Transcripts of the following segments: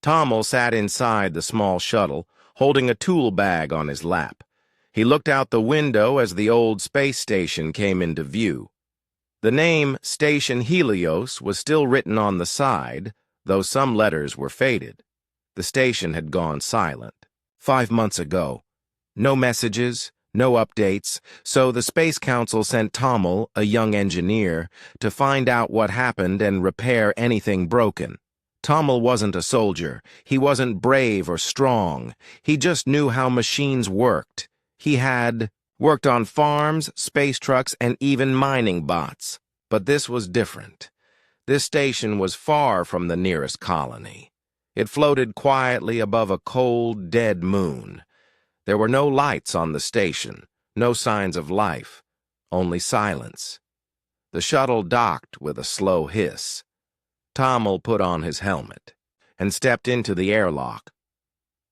Tommel sat inside the small shuttle, holding a tool bag on his lap. He looked out the window as the old space station came into view. The name Station Helios was still written on the side, though some letters were faded. The station had gone silent. 5 months ago. No messages, no updates, so the Space Council sent Tommel, a young engineer, to find out what happened and repair anything broken. Tommel wasn't a soldier. He wasn't brave or strong. He just knew how machines worked. He had worked on farms, space trucks, and even mining bots. But this was different. This station was far from the nearest colony. It floated quietly above a cold, dead moon. There were no lights on the station, no signs of life, only silence. The shuttle docked with a slow hiss. Tommel put on his helmet and stepped into the airlock.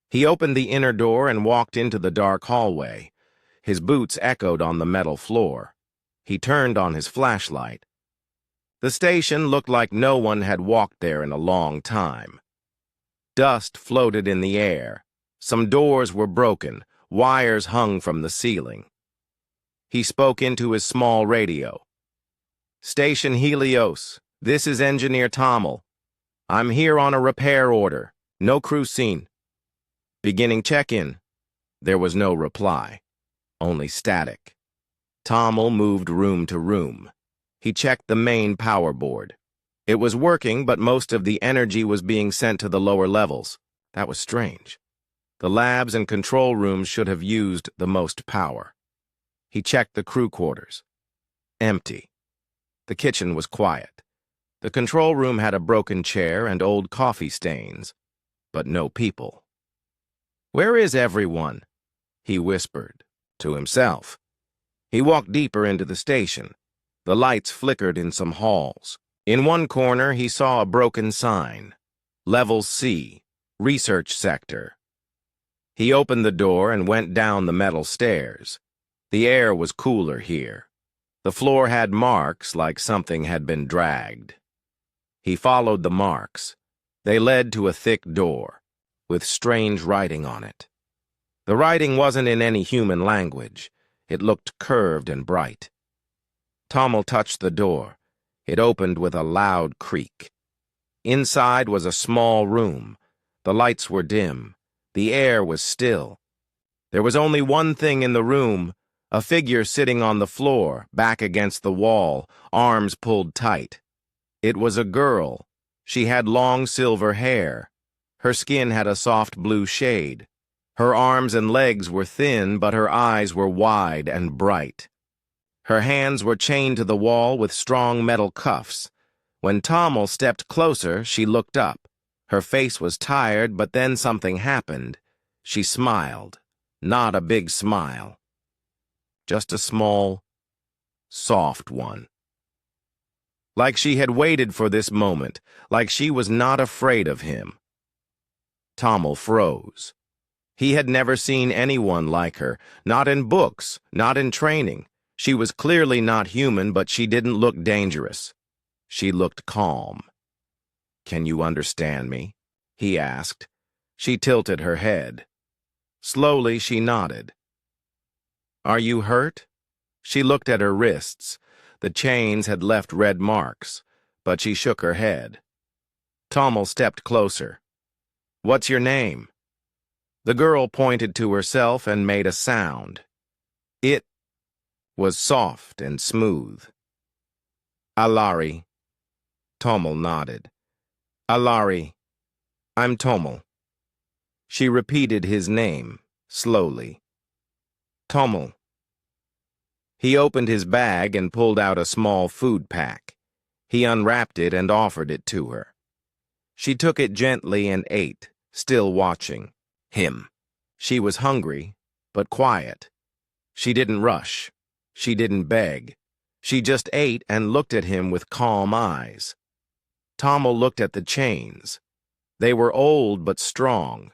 He opened the inner door and walked into the dark hallway. His boots echoed on the metal floor. He turned on his flashlight. The station looked like no one had walked there in a long time. Dust floated in the air. Some doors were broken. Wires hung from the ceiling. He spoke into his small radio. "Station Helios, this is Engineer Tommel. I'm here on a repair order. No crew seen. Beginning check-in." There was no reply, only static. Tommel moved room to room. He checked the main power board. It was working, but most of the energy was being sent to the lower levels. That was strange. The labs and control rooms should have used the most power. He checked the crew quarters. Empty. The kitchen was quiet. The control room had a broken chair and old coffee stains, but no people. "Where is everyone?" he whispered to himself. He walked deeper into the station. The lights flickered in some halls. In one corner, he saw a broken sign. Level C, Research Sector. He opened the door and went down the metal stairs. The air was cooler here. The floor had marks like something had been dragged. He followed the marks. They led to a thick door, with strange writing on it. The writing wasn't in any human language. It looked curved and bright. Tommel touched the door. It opened with a loud creak. Inside was a small room. The lights were dim. The air was still. There was only one thing in the room, a figure sitting on the floor, back against the wall, arms pulled tight. It was a girl. She had long silver hair. Her skin had a soft blue shade. Her arms and legs were thin, but her eyes were wide and bright. Her hands were chained to the wall with strong metal cuffs. When Tommel stepped closer, she looked up. Her face was tired, but then something happened. She smiled. Not a big smile. Just a small, soft one. Like she had waited for this moment, like she was not afraid of him. Tommel froze. He had never seen anyone like her, not in books, not in training. She was clearly not human, but she didn't look dangerous. She looked calm. "Can you understand me?" he asked. She tilted her head. Slowly, she nodded. "Are you hurt?" She looked at her wrists. The chains had left red marks, but she shook her head. Tommel stepped closer. "What's your name?" The girl pointed to herself and made a sound. It was soft and smooth. "Alari." Tommel nodded. "Alari, I'm Tommel." She repeated his name, slowly. "Tommel." He opened his bag and pulled out a small food pack. He unwrapped it and offered it to her. She took it gently and ate, still watching him. She was hungry, but quiet. She didn't rush. She didn't beg. She just ate and looked at him with calm eyes. Tommel looked at the chains. They were old but strong.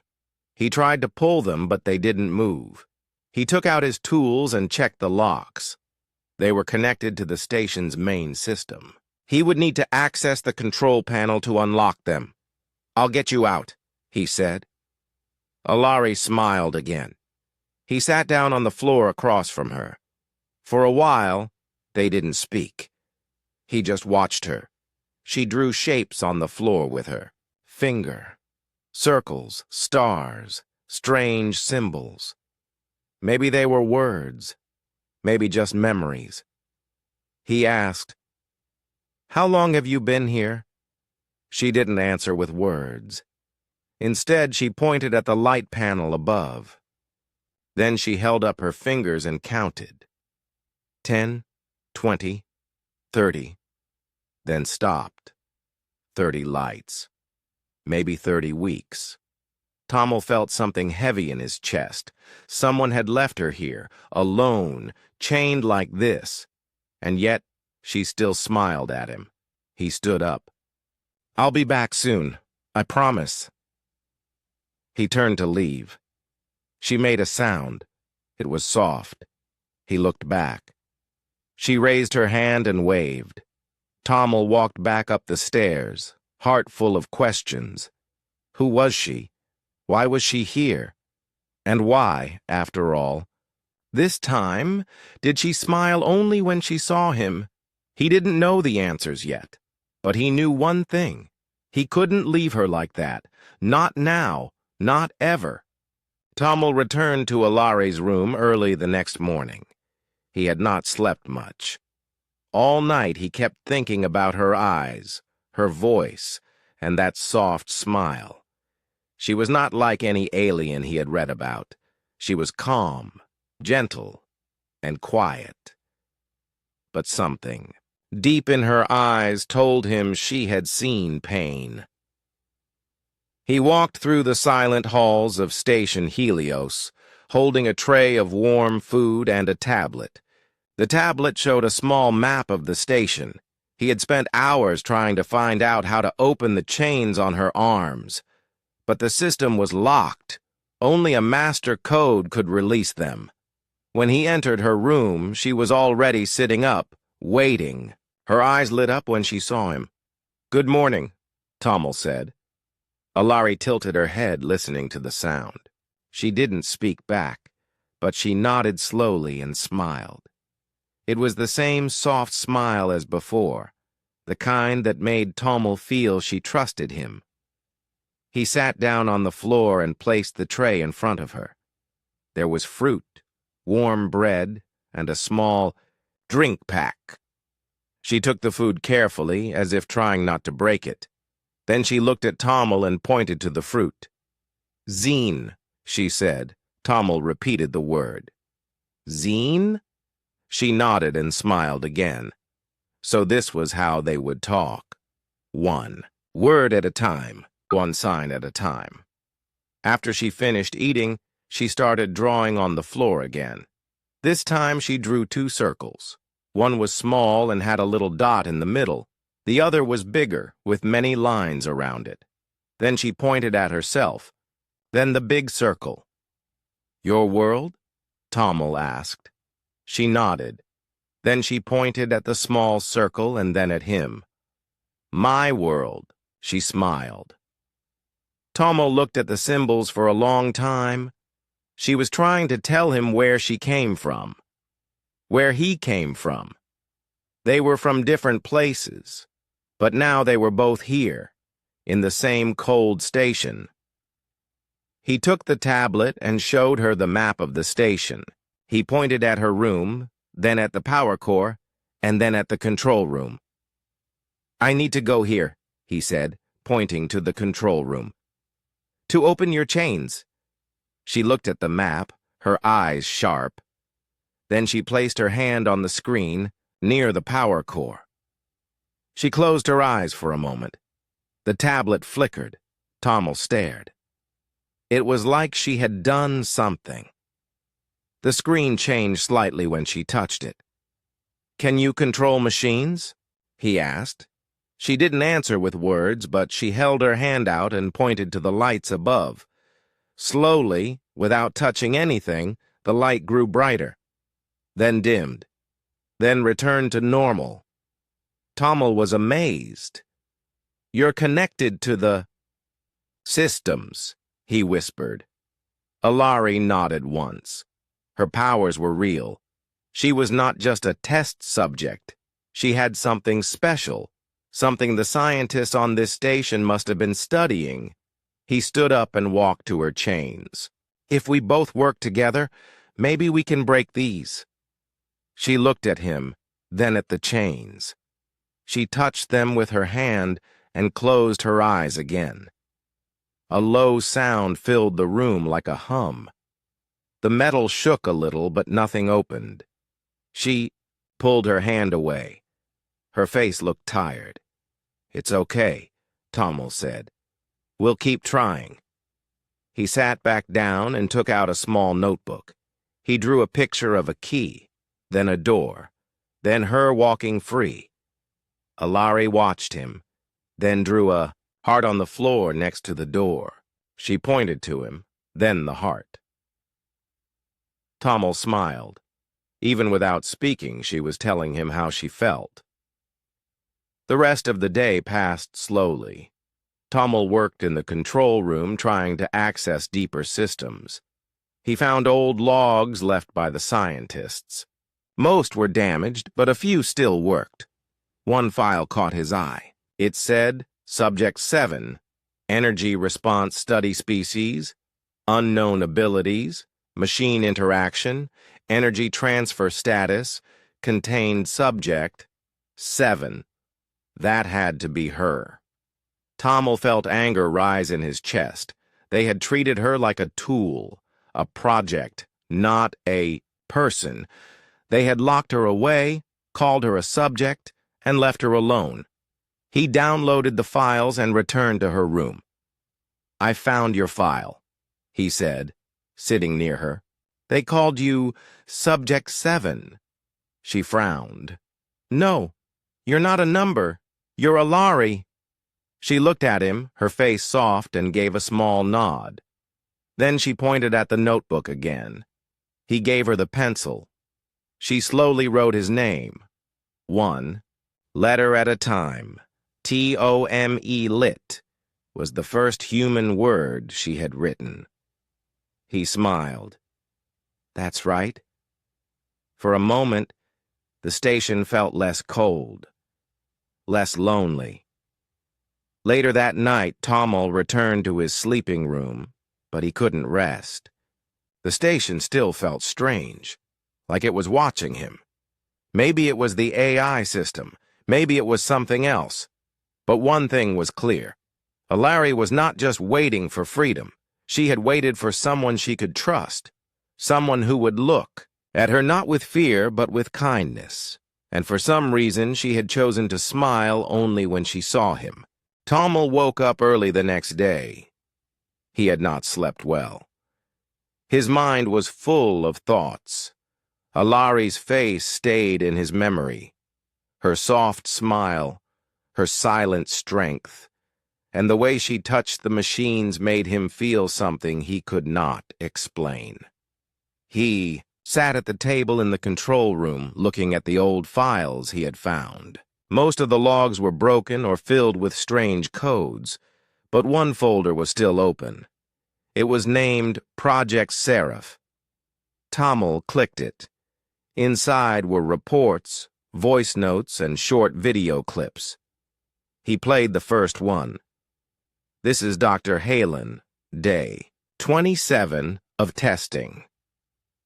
He tried to pull them, but they didn't move. He took out his tools and checked the locks. They were connected to the station's main system. He would need to access the control panel to unlock them. "I'll get you out," he said. Alari smiled again. He sat down on the floor across from her. For a while, they didn't speak. He just watched her. She drew shapes on the floor with her. Finger. Circles, stars, strange symbols. Maybe they were words. Maybe just memories. He asked, "How long have you been here?" She didn't answer with words. Instead, she pointed at the light panel above. Then she held up her fingers and counted. 10, 20, 30, then stopped. 30 lights. Maybe 30 weeks. Tommel felt something heavy in his chest. Someone had left her here, alone, chained like this. And yet, she still smiled at him. He stood up. "I'll be back soon. I promise." He turned to leave. She made a sound. It was soft. He looked back. She raised her hand and waved. Tommel walked back up the stairs, heart full of questions. Who was she? Why was she here? And why, after all? This time, did she smile only when she saw him? He didn't know the answers yet, but he knew one thing. He couldn't leave her like that. Not now. Not ever. Tommel returned to Alari's room early the next morning. He had not slept much. All night he kept thinking about her eyes, her voice, and that soft smile. She was not like any alien he had read about. She was calm, gentle, and quiet. But something, deep in her eyes, told him she had seen pain. He walked through the silent halls of Station Helios, holding a tray of warm food and a tablet. The tablet showed a small map of the station. He had spent hours trying to find out how to open the chains on her arms. But the system was locked. Only a master code could release them. When he entered her room, she was already sitting up, waiting. Her eyes lit up when she saw him. "Good morning," Tommel said. Alari tilted her head, listening to the sound. She didn't speak back, but she nodded slowly and smiled. It was the same soft smile as before, the kind that made Tommel feel she trusted him. He sat down on the floor and placed the tray in front of her. There was fruit, warm bread, and a small drink pack. She took the food carefully, as if trying not to break it. Then she looked at Tommel and pointed to the fruit. "Zine," she said. Tommel repeated the word. "Zine?" She nodded and smiled again. So this was how they would talk. One word at a time, one sign at a time. After she finished eating, she started drawing on the floor again. This time she drew 2 circles. One was small and had a little dot in the middle. The other was bigger, with many lines around it. Then she pointed at herself. Then the big circle. "Your world?" Tommel asked. She nodded. Then she pointed at the small circle and then at him. "My world," she smiled. Tommel looked at the symbols for a long time. She was trying to tell him where she came from. Where he came from. They were from different places, but now they were both here, in the same cold station. He took the tablet and showed her the map of the station. He pointed at her room, then at the power core, and then at the control room. "I need to go here," he said, pointing to the control room. "To open your chains." She looked at the map, her eyes sharp. Then she placed her hand on the screen, near the power core. She closed her eyes for a moment. The tablet flickered. Tommel stared. It was like she had done something. The screen changed slightly when she touched it. "Can you control machines?" he asked. She didn't answer with words, but she held her hand out and pointed to the lights above. Slowly, without touching anything, the light grew brighter, then dimmed, then returned to normal. Tommel was amazed. "You're connected to the..." Systems, he whispered. Alari nodded once. Her powers were real. She was not just a test subject. She had something special, something the scientists on this station must have been studying. He stood up and walked to her chains. If we both work together, maybe we can break these. She looked at him, then at the chains. She touched them with her hand and closed her eyes again. A low sound filled the room like a hum. The metal shook a little, but nothing opened. She pulled her hand away. Her face looked tired. "It's okay," Tommel said. "We'll keep trying." He sat back down and took out a small notebook. He drew a picture of a key, then a door, then her walking free. Alari watched him, then drew a heart on the floor next to the door. She pointed to him, then the heart. Tommel smiled. Even without speaking, she was telling him how she felt. The rest of the day passed slowly. Tommel worked in the control room trying to access deeper systems. He found old logs left by the scientists. Most were damaged, but a few still worked. One file caught his eye. It said, Subject 7, Energy Response Study Species, Unknown Abilities, Machine Interaction, Energy Transfer Status, Contained Subject 7. That had to be her. Tommel felt anger rise in his chest. They had treated her like a tool, a project, not a person. They had locked her away, called her a subject, and left her alone. He downloaded the files and returned to her room. "I found your file," he said, sitting near her. "They called you Subject 7. She frowned. "No, you're not a number. You're Alari." She looked at him, her face soft, and gave a small nod. Then she pointed at the notebook again. He gave her the pencil. She slowly wrote his name. 1 letter at a time. T-O-M-E lit was the first human word she had written. He smiled. "That's right." For a moment, the station felt less cold, less lonely. Later that night, Tommel returned to his sleeping room, but he couldn't rest. The station still felt strange, like it was watching him. Maybe it was the AI system, maybe it was something else. But one thing was clear. Alari was not just waiting for freedom. She had waited for someone she could trust, someone who would look at her not with fear but with kindness. And for some reason, she had chosen to smile only when she saw him. Tommel woke up early the next day. He had not slept well. His mind was full of thoughts. Alari's face stayed in his memory. Her soft smile, her silent strength, and the way she touched the machines made him feel something he could not explain. He sat at the table in the control room looking at the old files he had found. Most of the logs were broken or filled with strange codes, but one folder was still open. It was named Project Seraph. Tommel clicked it. Inside were reports, voice notes, and short video clips. He played the first one. "This is Dr. Halen, day 27 of testing.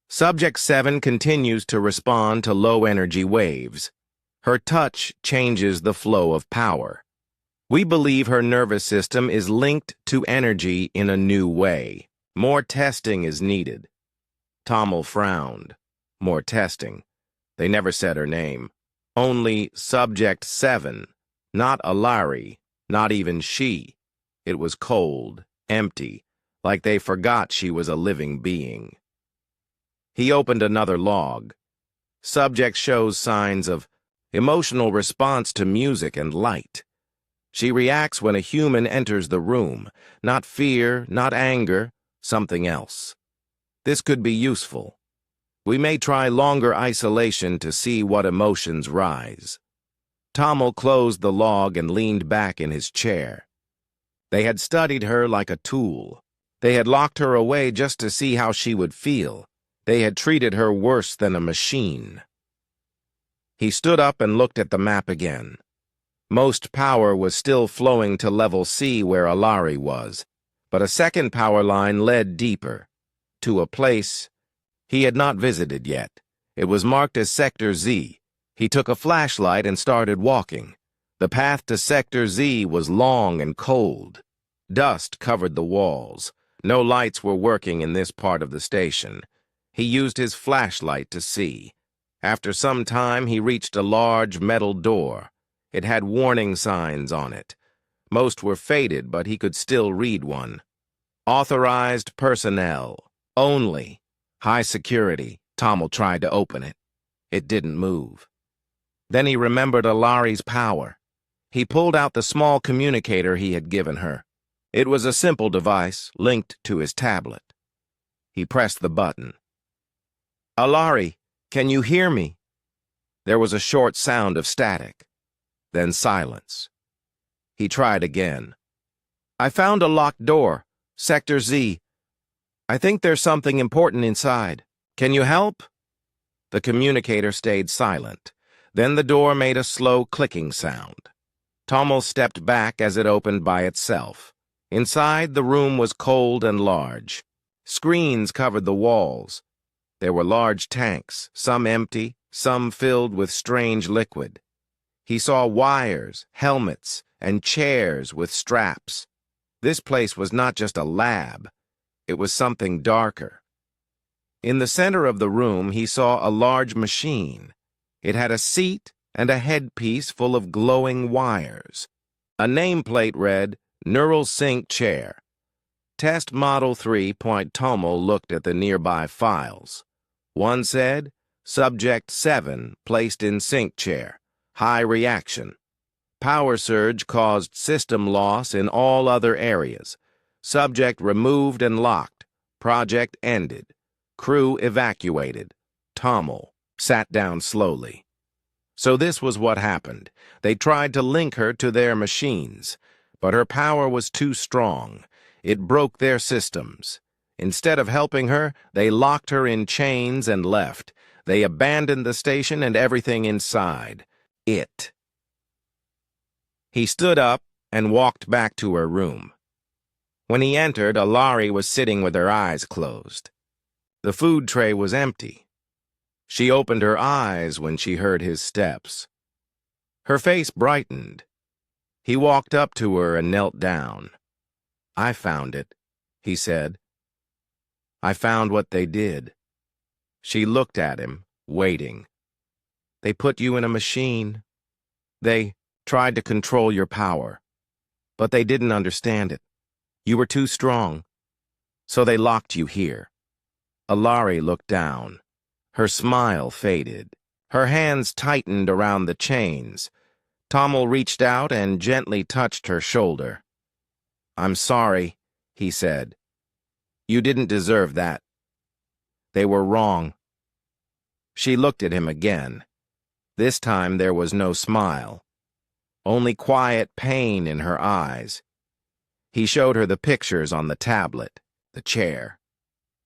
Subject 7 continues to respond to low-energy waves. Her touch changes the flow of power. We believe her nervous system is linked to energy in a new way. More testing is needed." Tommel frowned. More testing. They never said her name. Only Subject 7. Not Alari, not even she. It was cold, empty, like they forgot she was a living being. He opened another log. Subject shows signs of emotional response to music and light. She reacts when a human enters the room. Not fear, not anger, something else. This could be useful. We may try longer isolation to see what emotions rise. Tommel closed the log and leaned back in his chair. They had studied her like a tool. They had locked her away just to see how she would feel. They had treated her worse than a machine. He stood up and looked at the map again. Most power was still flowing to level C where Alari was, but a second power line led deeper, to a place he had not visited yet. It was marked as Sector Z. He took a flashlight and started walking. The path to Sector Z was long and cold. Dust covered the walls. No lights were working in this part of the station. He used his flashlight to see. After some time, he reached a large metal door. It had warning signs on it. Most were faded, but he could still read one. Authorized personnel. Only. High security. Tommel tried to open it. It didn't move. Then he remembered Alari's power. He pulled out the small communicator he had given her. It was a simple device linked to his tablet. He pressed the button. "Alari, can you hear me?" There was a short sound of static, then silence. He tried again. "I found a locked door, Sector Z. I think there's something important inside. Can you help?" The communicator stayed silent. Then the door made a slow clicking sound. Tommel stepped back as it opened by itself. Inside, the room was cold and large. Screens covered the walls. There were large tanks, some empty, some filled with strange liquid. He saw wires, helmets, and chairs with straps. This place was not just a lab. It was something darker. In the center of the room, he saw a large machine. It had a seat and a headpiece full of glowing wires. A nameplate read, "Neural Sync Chair." Test Model 3. Tommel looked at the nearby files. One said, Subject 7 placed in sync chair. High reaction. Power surge caused system loss in all other areas. Subject removed and locked. Project ended. Crew evacuated. Tommel sat down slowly. So this was what happened. They tried to link her to their machines, but her power was too strong. It broke their systems. Instead of helping her, they locked her in chains and left. They abandoned the station and everything inside. It. He stood up and walked back to her room. When he entered, Alari was sitting with her eyes closed. The food tray was empty. She opened her eyes when she heard his steps. Her face brightened. He walked up to her and knelt down. "I found it," he said. "I found what they did." She looked at him, waiting. "They put you in a machine. They tried to control your power. But they didn't understand it. You were too strong. So they locked you here." Alari looked down. Her smile faded. Her hands tightened around the chains. Tommel reached out and gently touched her shoulder. "I'm sorry," he said. "You didn't deserve that. They were wrong." She looked at him again. This time there was no smile, only quiet pain in her eyes. He showed her the pictures on the tablet, the chair,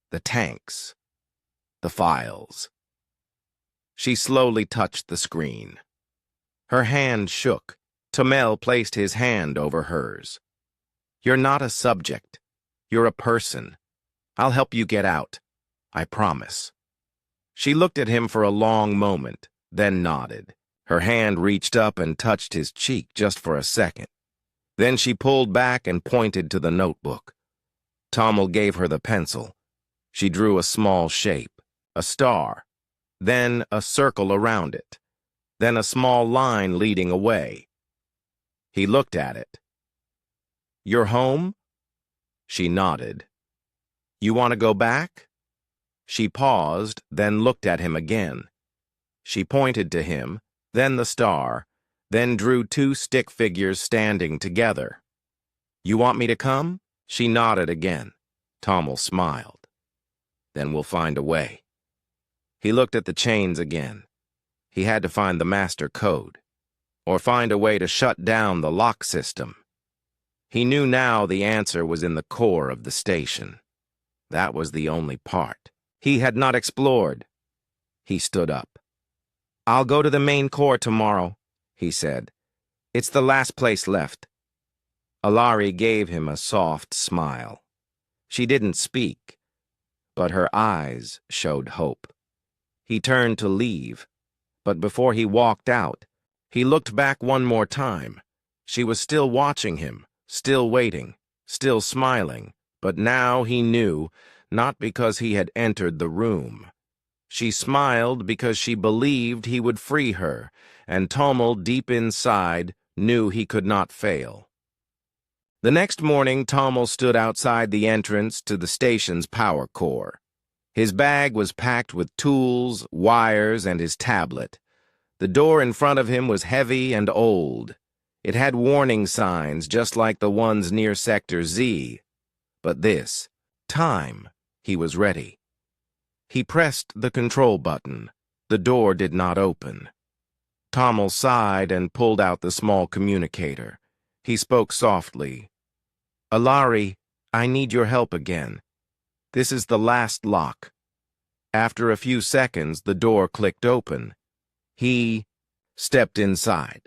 the tanks, the files. She slowly touched the screen. Her hand shook. Tommel placed his hand over hers. "You're not a subject. You're a person. I'll help you get out. I promise." She looked at him for a long moment, then nodded. Her hand reached up and touched his cheek just for a second. Then she pulled back and pointed to the notebook. Tommel gave her the pencil. She drew a small shape, a star, then a circle around it, then a small line leading away. He looked at it. "You're home?" She nodded. "You want to go back?" She paused, then looked at him again. She pointed to him, then the star, then drew two stick figures standing together. "You want me to come?" She nodded again. Tommel smiled. "Then we'll find a way." He looked at the chains again. He had to find the master code, or find a way to shut down the lock system. He knew now the answer was in the core of the station. That was the only part he had not explored. He stood up. "I'll go to the main core tomorrow," he said. "It's the last place left." Alari gave him a soft smile. She didn't speak, but her eyes showed hope. He turned to leave, but before he walked out, he looked back one more time. She was still watching him, still waiting, still smiling, but now he knew, not because he had entered the room. She smiled because she believed he would free her, and Tommel, deep inside, knew he could not fail. The next morning, Tommel stood outside the entrance to the station's power core. His bag was packed with tools, wires, and his tablet. The door in front of him was heavy and old. It had warning signs just like the ones near Sector Z. But this time, he was ready. He pressed the control button. The door did not open. Tommel sighed and pulled out the small communicator. He spoke softly. "Alari, I need your help again. This is the last lock." After a few seconds, the door clicked open. He stepped inside.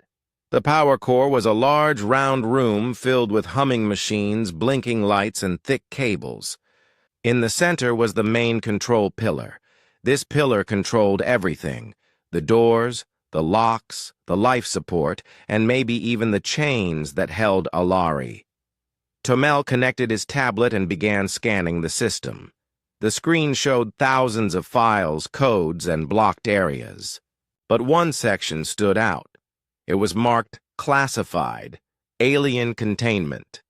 The power core was a large, round room filled with humming machines, blinking lights, and thick cables. In the center was the main control pillar. This pillar controlled everything: the doors, the locks, the life support, and maybe even the chains that held Alari. Tommel connected his tablet and began scanning the system. The screen showed thousands of files, codes, and blocked areas. But one section stood out. It was marked Classified, Alien Containment.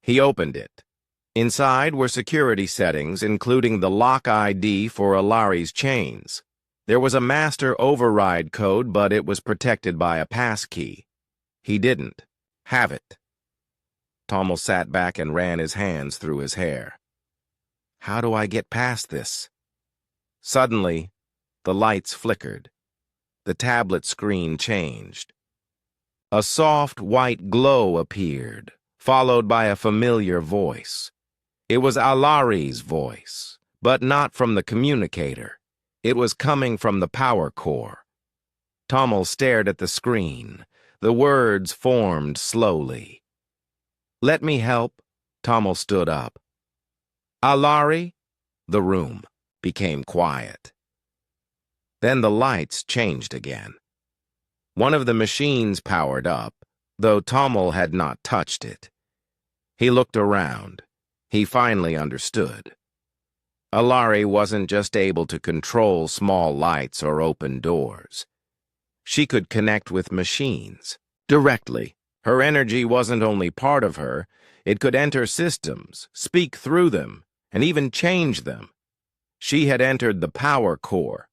He opened it. Inside were security settings, including the lock ID for Alari's chains. There was a master override code, but it was protected by a passkey. He didn't have it. Tommel sat back and ran his hands through his hair. How do I get past this? Suddenly, the lights flickered. The tablet screen changed. A soft white glow appeared, followed by a familiar voice. It was Alari's voice, but not from the communicator. It was coming from the power core. Tommel stared at the screen. The words formed slowly. "Let me help." Tommel stood up. "Alari?" The room became quiet. Then the lights changed again. One of the machines powered up, though Tommel had not touched it. He looked around. He finally understood. Alari wasn't just able to control small lights or open doors. She could connect with machines directly. Her energy wasn't only part of her, it could enter systems, speak through them, and even change them. She had entered the power core.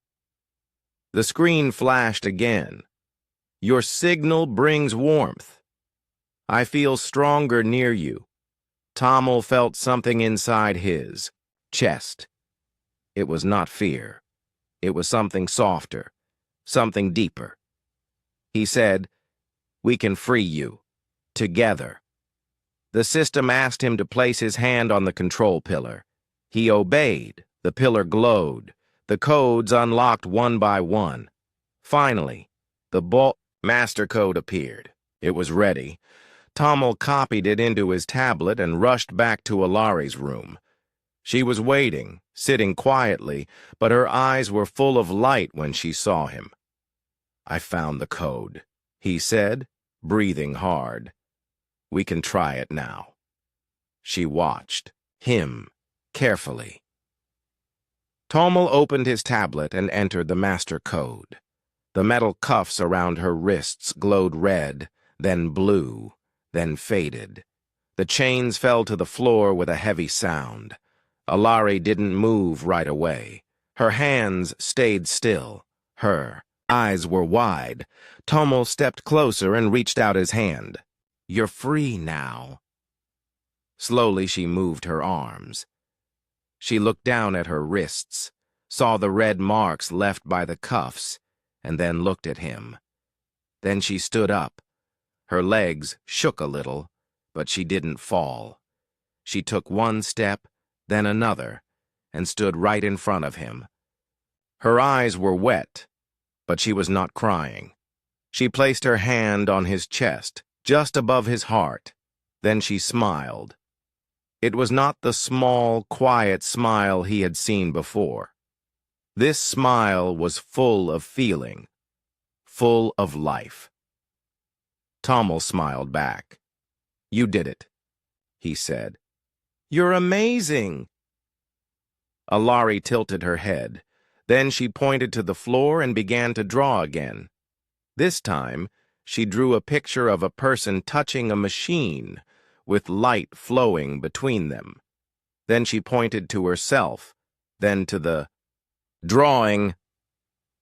The screen flashed again. "Your signal brings warmth. I feel stronger near you." Tommel felt something inside his chest. It was not fear. It was something softer, something deeper. He said, "We can free you. Together." The system asked him to place his hand on the control pillar. He obeyed. The pillar glowed. The codes unlocked one by one. Finally, the master code appeared. It was ready. Tommel copied it into his tablet and rushed back to Alari's room. She was waiting, sitting quietly, but her eyes were full of light when she saw him. "I found the code," he said, breathing hard. "We can try it now." She watched him carefully. Tommel opened his tablet and entered the master code. The metal cuffs around her wrists glowed red, then blue, then faded. The chains fell to the floor with a heavy sound. Alari didn't move right away. Her hands stayed still. Her eyes were wide. Tommel stepped closer and reached out his hand. "You're free now." Slowly she moved her arms. She looked down at her wrists, saw the red marks left by the cuffs, and then looked at him. Then she stood up. Her legs shook a little, but she didn't fall. She took one step, then another, and stood right in front of him. Her eyes were wet, but she was not crying. She placed her hand on his chest, just above his heart. Then she smiled. It was not the small, quiet smile he had seen before. This smile was full of feeling, full of life. Tommel smiled back. "You did it," he said. "You're amazing." Alari tilted her head. Then she pointed to the floor and began to draw again. This time, she drew a picture of a person touching a machine, with light flowing between them. Then she pointed to herself, then to the drawing.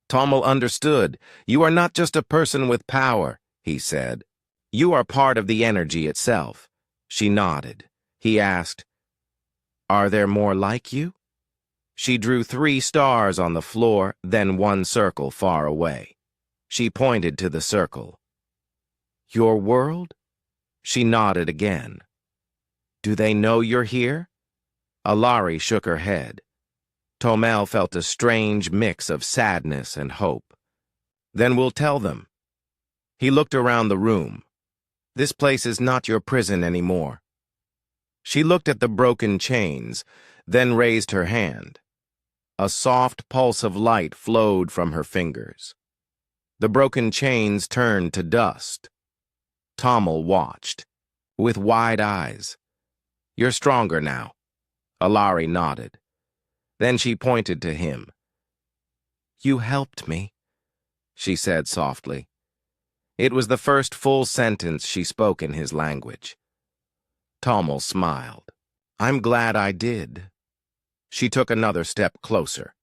Tommel understood. "You are not just a person with power," he said. "You are part of the energy itself." She nodded. He asked, "Are there more like you?" She drew 3 stars on the floor, then 1 circle far away. She pointed to the circle. "Your world?" She nodded again. "Do they know you're here?" Alari shook her head. Tommel felt a strange mix of sadness and hope. "Then we'll tell them." He looked around the room. "This place is not your prison anymore." She looked at the broken chains, then raised her hand. A soft pulse of light flowed from her fingers. The broken chains turned to dust. Tommel watched, with wide eyes. "You're stronger now." Alari nodded. Then she pointed to him. "You helped me," she said softly. It was the first full sentence she spoke in his language. Tommel smiled. "I'm glad I did." She took another step closer.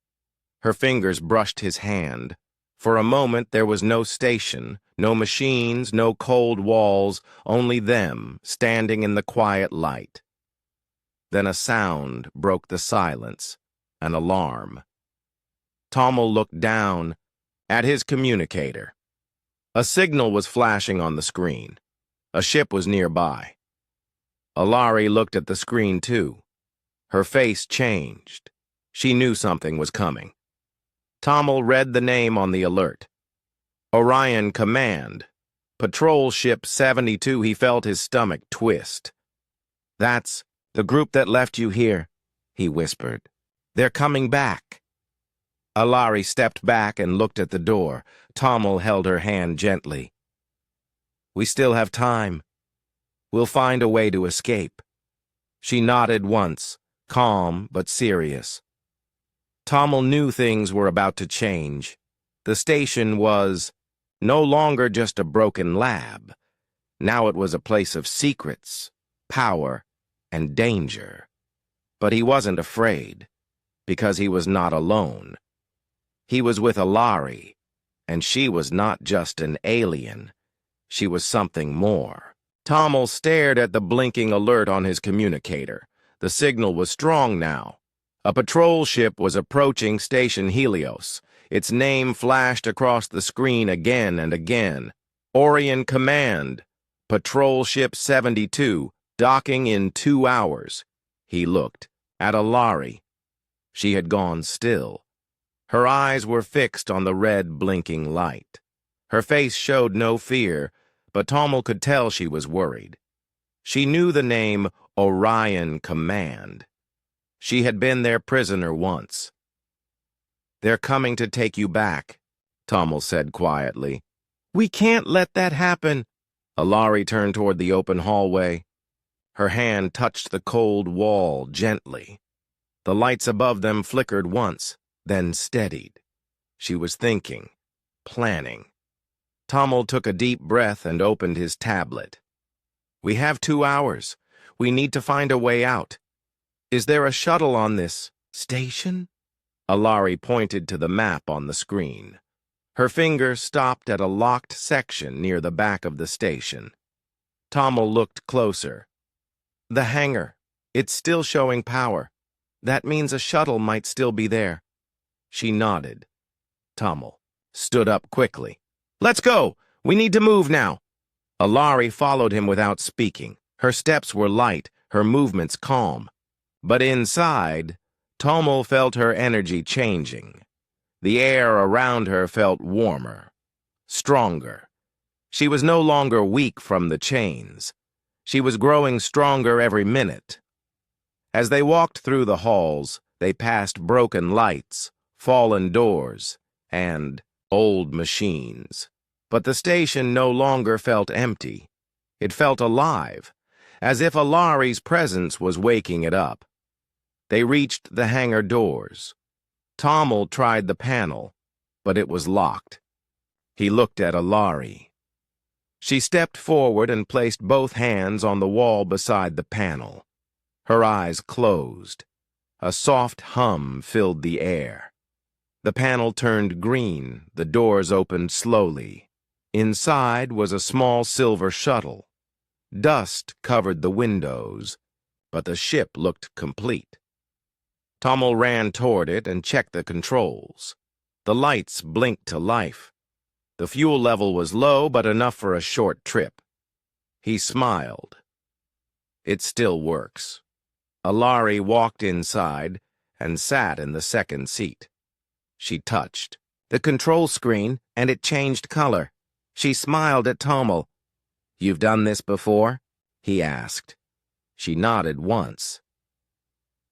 Her fingers brushed his hand. For a moment there was no station, no machines, no cold walls, only them, standing in the quiet light. Then a sound broke the silence, an alarm. Tommel looked down at his communicator. A signal was flashing on the screen. A ship was nearby. Alari looked at the screen too. Her face changed. She knew something was coming. Tommel read the name on the alert. Orion Command. Patrol Ship 72. He felt his stomach twist. "That's the group that left you here," he whispered. "They're coming back." Alari stepped back and looked at the door. Tommel held her hand gently. "We still have time. We'll find a way to escape." She nodded once, calm but serious. Tommel knew things were about to change. The station was no longer just a broken lab. Now it was a place of secrets, power, and danger. But he wasn't afraid, because he was not alone. He was with Alari, and she was not just an alien. She was something more. Tommel stared at the blinking alert on his communicator. The signal was strong now. A patrol ship was approaching Station Helios. Its name flashed across the screen again and again. Orion Command. Patrol Ship 72, docking in 2 hours. He looked at Alari. She had gone still. Her eyes were fixed on the red blinking light. Her face showed no fear, but Tommel could tell she was worried. She knew the name Orion Command. She had been their prisoner once. "They're coming to take you back," Tommel said quietly. "We can't let that happen." Alari turned toward the open hallway. Her hand touched the cold wall gently. The lights above them flickered once, then steadied. She was thinking, planning. Tommel took a deep breath and opened his tablet. "We have 2 hours. We need to find a way out. Is there a shuttle on this station?" Alari pointed to the map on the screen. Her finger stopped at a locked section near the back of the station. Tommel looked closer. "The hangar. It's still showing power. That means a shuttle might still be there." She nodded. Tommel stood up quickly. "Let's go! We need to move now!" Alari followed him without speaking. Her steps were light, her movements calm. But inside, Tommel felt her energy changing. The air around her felt warmer, stronger. She was no longer weak from the chains. She was growing stronger every minute. As they walked through the halls, they passed broken lights, fallen doors, and old machines. But the station no longer felt empty. It felt alive, as if Alari's presence was waking it up. They reached the hangar doors. Tommel tried the panel, but it was locked. He looked at Alari. She stepped forward and placed both hands on the wall beside the panel. Her eyes closed. A soft hum filled the air. The panel turned green, the doors opened slowly. Inside was a small silver shuttle. Dust covered the windows, but the ship looked complete. Tommel ran toward it and checked the controls. The lights blinked to life. The fuel level was low, but enough for a short trip. He smiled. It still works. Alari walked inside and sat in the second seat. She touched the control screen, and it changed color. She smiled at Tommel. "You've done this before?" he asked. She nodded once.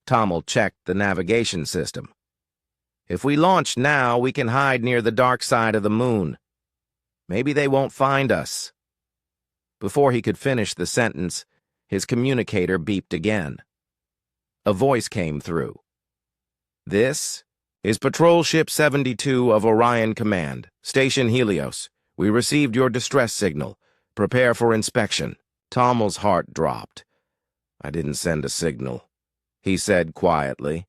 Tommel checked the navigation system. "If we launch now, we can hide near the dark side of the moon. Maybe they won't find us." Before he could finish the sentence, his communicator beeped again. A voice came through. "This is Patrol Ship 72 of Orion Command, Station Helios. We received your distress signal. Prepare for inspection." Tommel's heart dropped. "I didn't send a signal," he said quietly.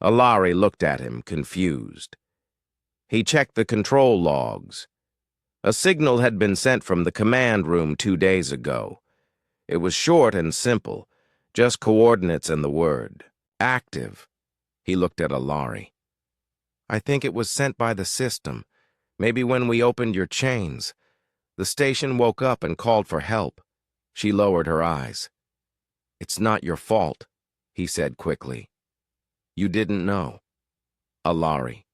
Alari looked at him, confused. He checked the control logs. A signal had been sent from the command room 2 days ago. It was short and simple, just coordinates and the word, active. He looked at Alari. "I think it was sent by the system. Maybe when we opened your chains. The station woke up and called for help." She lowered her eyes. "It's not your fault," he said quickly. "You didn't know." Alari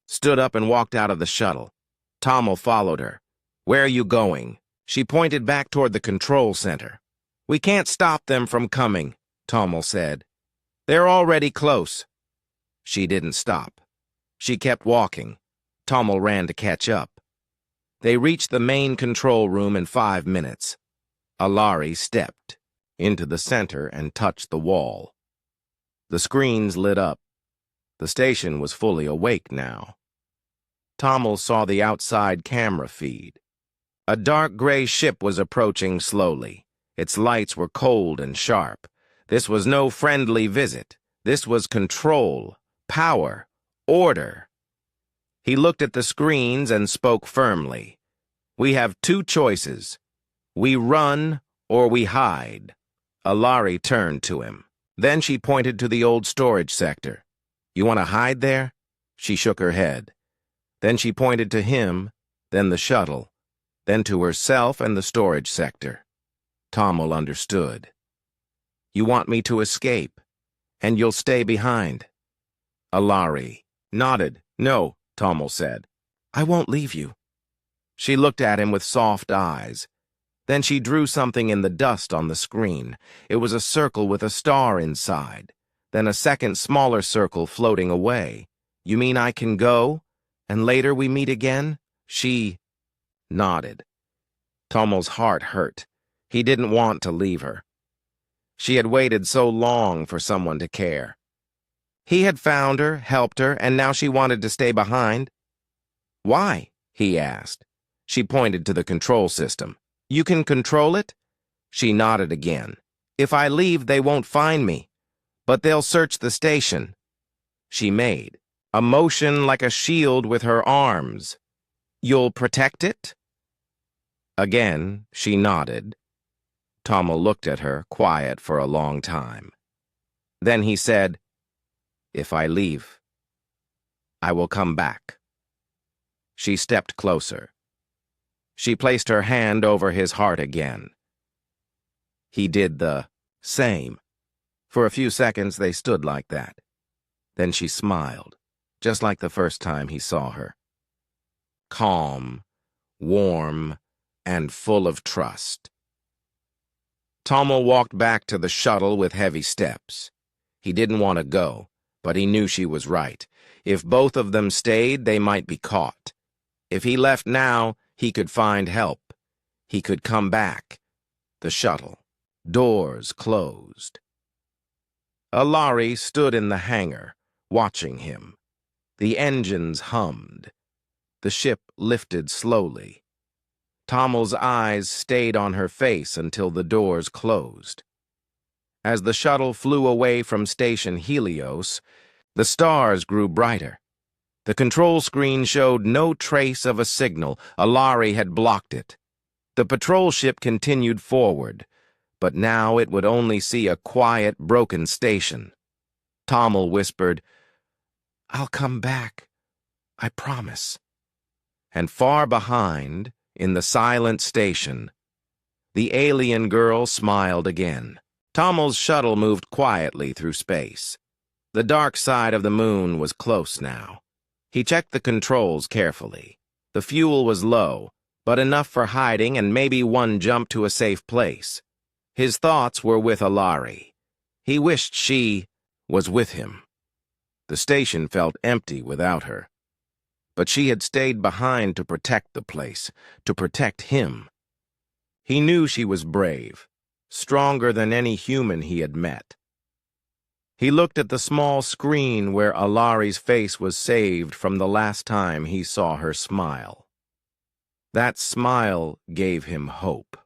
stood up and walked out of the shuttle. Tommel followed her. "Where are you going?" She pointed back toward the control center. "We can't stop them from coming," Tommel said. "They're already close." She didn't stop. She kept walking. Tommel ran to catch up. They reached the main control room in 5 minutes. Alari stepped into the center and touched the wall. The screens lit up. The station was fully awake now. Tommel saw the outside camera feed. A dark gray ship was approaching slowly. Its lights were cold and sharp. This was no friendly visit. This was control, power, order. He looked at the screens and spoke firmly. "We have 2 choices. We run or we hide." Alari turned to him. Then she pointed to the old storage sector. "You want to hide there?" She shook her head. Then she pointed to him, then the shuttle, then to herself and the storage sector. Tommel understood. "You want me to escape, and you'll stay behind." Alari nodded. "No," Tommel said. "I won't leave you." She looked at him with soft eyes. Then she drew something in the dust on the screen. It was a circle with a star inside. Then a second smaller circle floating away. "You mean I can go? And later we meet again?" She nodded. Tommel's heart hurt. He didn't want to leave her. She had waited so long for someone to care. He had found her, helped her, and now she wanted to stay behind. "Why?" he asked. She pointed to the control system. "You can control it?" She nodded again. "If I leave, they won't find me. But they'll search the station." She made a motion like a shield with her arms. "You'll protect it?" Again, she nodded. Tommel looked at her, quiet for a long time. Then he said, "If I leave, I will come back." She stepped closer. She placed her hand over his heart again. He did the same. For a few seconds, they stood like that. Then she smiled, just like the first time he saw her. Calm, warm, and full of trust. Tommel walked back to the shuttle with heavy steps. He didn't want to go, but he knew she was right. If both of them stayed, they might be caught. If he left now, he could find help. He could come back. The shuttle. Doors closed. Alari stood in the hangar, watching him. The engines hummed. The ship lifted slowly. Tommel's eyes stayed on her face until the doors closed. As the shuttle flew away from Station Helios, the stars grew brighter. The control screen showed no trace of a signal. Alari had blocked it. The patrol ship continued forward, but now it would only see a quiet, broken station. Tommel whispered, "I'll come back. I promise." And far behind, in the silent station, the alien girl smiled again. Tommel's shuttle moved quietly through space. The dark side of the moon was close now. He checked the controls carefully. The fuel was low, but enough for hiding and maybe one jump to a safe place. His thoughts were with Alari. He wished she was with him. The station felt empty without her. But she had stayed behind to protect the place, to protect him. He knew she was brave, stronger than any human he had met. He looked at the small screen where Alari's face was saved from the last time he saw her smile. That smile gave him hope.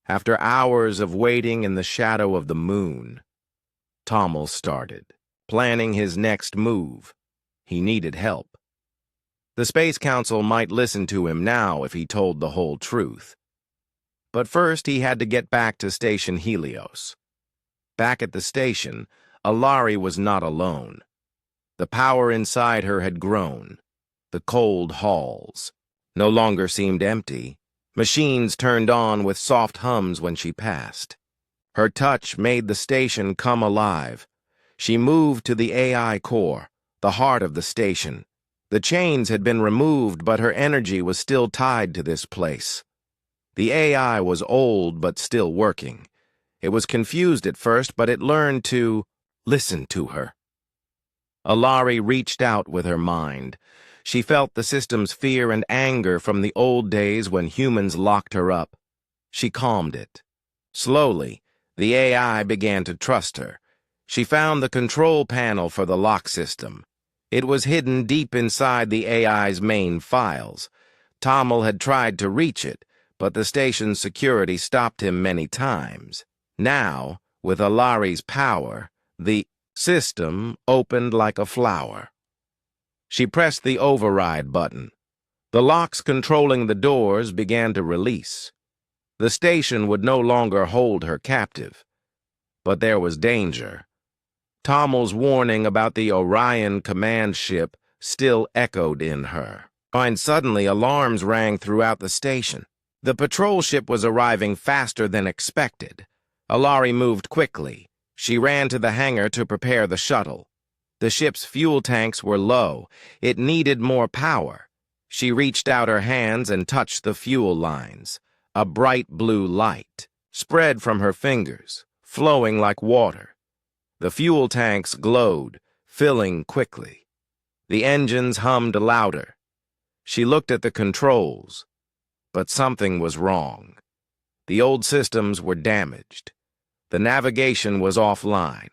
After hours of waiting in the shadow of the moon, Tommel started, planning his next move. He needed help. The Space Council might listen to him now if he told the whole truth. But first he had to get back to Station Helios. Back at the station, Alari was not alone. The power inside her had grown. The cold halls no longer seemed empty. Machines turned on with soft hums when she passed. Her touch made the station come alive. She moved to the AI core, the heart of the station. The chains had been removed, but her energy was still tied to this place. The AI was old but still working. It was confused at first, but it learned to listen to her. Alari reached out with her mind. She felt the system's fear and anger from the old days when humans locked her up. She calmed it. Slowly, the AI began to trust her. She found the control panel for the lock system. It was hidden deep inside the AI's main files. Tommel had tried to reach it, but the station's security stopped him many times. Now, with Alari's power, the system opened like a flower. She pressed the override button. The locks controlling the doors began to release. The station would no longer hold her captive. But there was danger. Tommel's warning about the Orion command ship still echoed in her. And suddenly alarms rang throughout the station. The patrol ship was arriving faster than expected. Alari moved quickly. She ran to the hangar to prepare the shuttle. The ship's fuel tanks were low. It needed more power. She reached out her hands and touched the fuel lines. A bright blue light spread from her fingers, flowing like water. The fuel tanks glowed, filling quickly. The engines hummed louder. She looked at the controls, but something was wrong. The old systems were damaged. The navigation was offline.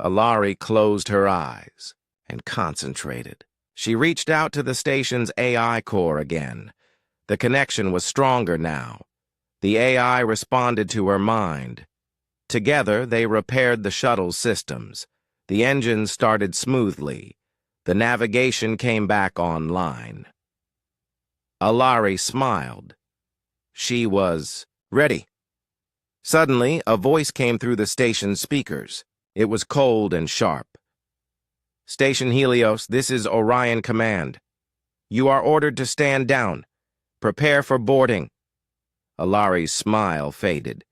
Alari closed her eyes and concentrated. She reached out to the station's AI core again. The connection was stronger now. The AI responded to her mind. Together, they repaired the shuttle's systems. The engines started smoothly. The navigation came back online. Alari smiled. She was ready. Suddenly, a voice came through the station's speakers. It was cold and sharp. "Station Helios, this is Orion Command. You are ordered to stand down. Prepare for boarding." Alari's smile faded.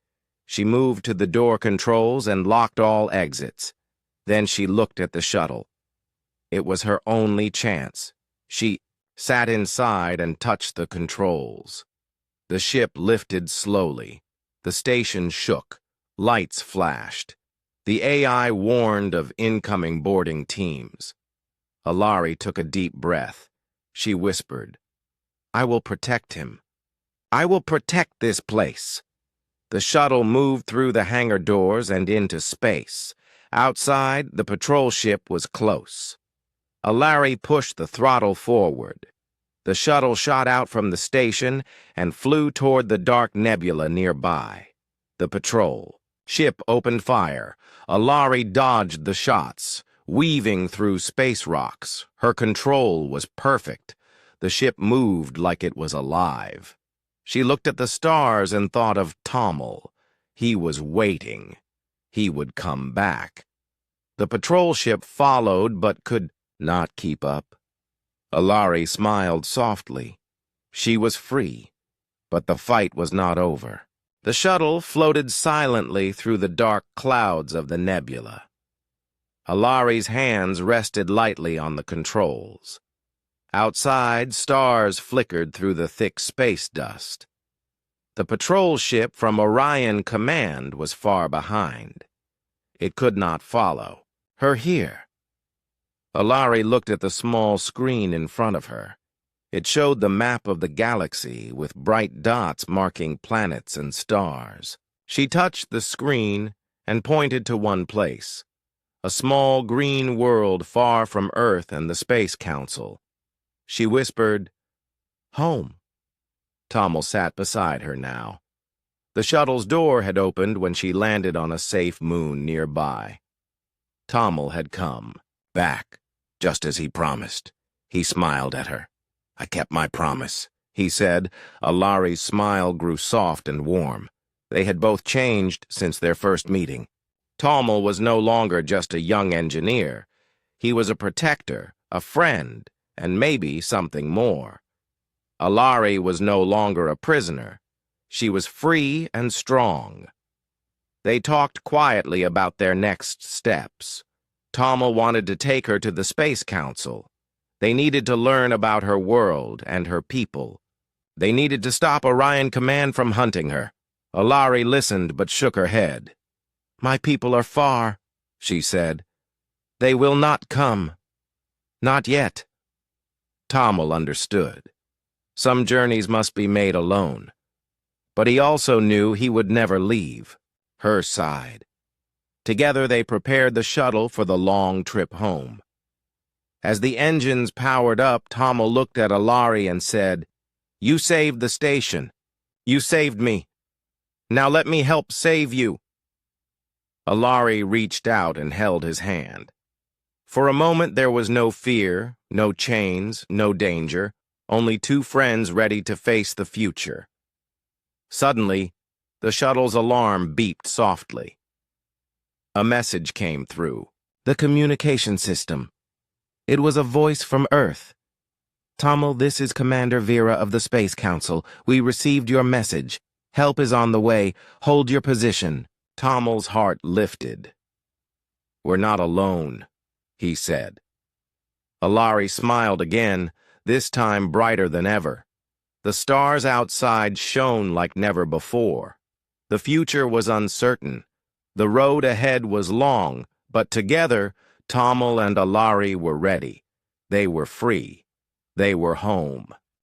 She moved to the door controls and locked all exits. Then she looked at the shuttle. It was her only chance. She sat inside and touched the controls. The ship lifted slowly. The station shook. Lights flashed. The AI warned of incoming boarding teams. Alari took a deep breath. She whispered, "I will protect him. I will protect this place." The shuttle moved through the hangar doors and into space. Outside, the patrol ship was close. Alari pushed the throttle forward. The shuttle shot out from the station and flew toward the dark nebula nearby. The patrol ship opened fire. Alari dodged the shots, weaving through space rocks. Her control was perfect. The ship moved like it was alive. She looked at the stars and thought of Tommel. He was waiting. He would come back. The patrol ship followed but could not keep up. Alari smiled softly. She was free, but the fight was not over. The shuttle floated silently through the dark clouds of the nebula. Alari's hands rested lightly on the controls. Outside, stars flickered through the thick space dust. The patrol ship from Orion Command was far behind. It could not follow her here. Alari looked at the small screen in front of her. It showed the map of the galaxy with bright dots marking planets and stars. She touched the screen and pointed to one place, a small green world far from Earth and the Space Council. She whispered, "Home." Tommel sat beside her now. The shuttle's door had opened when she landed on a safe moon nearby. Tommel had come back, just as he promised. He smiled at her. "I kept my promise," he said. Alari's smile grew soft and warm. They had both changed since their first meeting. Tommel was no longer just a young engineer. He was a protector, a friend, and maybe something more. Alari was no longer a prisoner. She was free and strong. They talked quietly about their next steps. Tommel wanted to take her to the Space Council. They needed to learn about her world and her people. They needed to stop Orion Command from hunting her. Alari listened but shook her head. "My people are far," she said. "They will not come. Not yet." Tommel understood. Some journeys must be made alone. But he also knew he would never leave her side. Together they prepared the shuttle for the long trip home. As the engines powered up, Tommel looked at Alari and said, "You saved the station. You saved me. Now let me help save you." Alari reached out and held his hand. For a moment there was no fear, no chains, no danger, only two friends ready to face the future. Suddenly, the shuttle's alarm beeped softly. A message came through. The communication system. It was a voice from Earth. "Tommel, this is Commander Vera of the Space Council. We received your message. Help is on the way. Hold your position." Tommel's heart lifted. "We're not alone," he said. Alari smiled again, this time brighter than ever. The stars outside shone like never before. The future was uncertain. The road ahead was long, but together, Tommel and Alari were ready. They were free. They were home.